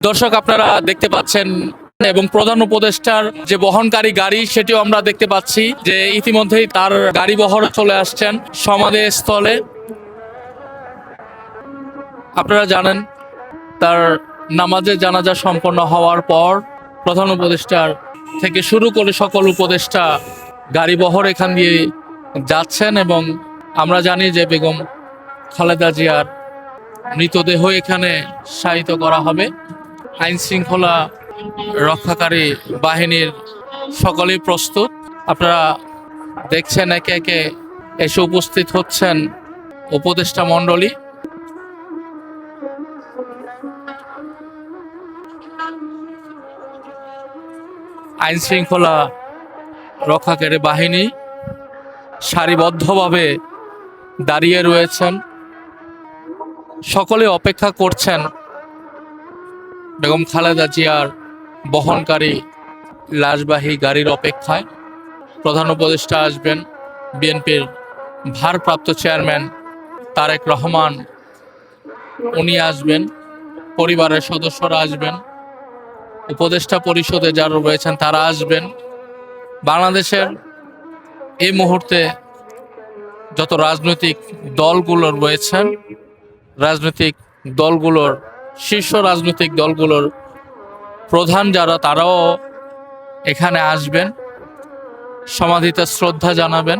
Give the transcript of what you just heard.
দর্শক আপনারা দেখতে পাচ্ছেন এবং প্রধান উপদেষ্টার যে বহনকারী গাড়ি সেটিও আমরা দেখতে পাচ্ছি যে ইতিমধ্যেই তার গাড়ি বহর চলে আসছেন সমাধিস্থলে। আপনারা জানেন তার নামাজে জানাজা সম্পন্ন হওয়ার পর প্রধান উপদেষ্টার থেকে শুরু করে সকল উপদেষ্টা গাড়ি বহর এখান দিয়ে যাচ্ছেন এবং আমরা জানি যে বেগম খালেদা জিয়ার মৃতদেহ এখানে শায়িত করা হবে। আইন শৃঙ্খলা রক্ষাকারী বাহিনীর সকলেই প্রস্তুত। আপনারা দেখছেন একে একে এসে উপস্থিত হচ্ছেন উপদেষ্টা মণ্ডলী। আইন শৃঙ্খলা রক্ষাকারী বাহিনী সারিবদ্ধভাবে দাঁড়িয়ে রয়েছেন, সকলে অপেক্ষা করছেন বেগম খালেদা জিয়ার বহনকারী লাশবাহী গাড়ির অপেক্ষায়। প্রধান উপদেষ্টা আসবেন, বিএনপির ভারপ্রাপ্ত চেয়ারম্যান তারেক রহমান উনি আসবেন, পরিবারের সদস্যরা আসবেন, উপদেষ্টা পরিষদে যারা রয়েছেন তারা আসবেন। বাংলাদেশের এই মুহূর্তে যত রাজনৈতিক দলগুলো রয়েছেন, রাজনৈতিক দলগুলোর শীর্ষ রাজনৈতিক দলগুলোর প্রধান যারা তারাও এখানে আসবেন, সমাধিতে শ্রদ্ধা জানাবেন।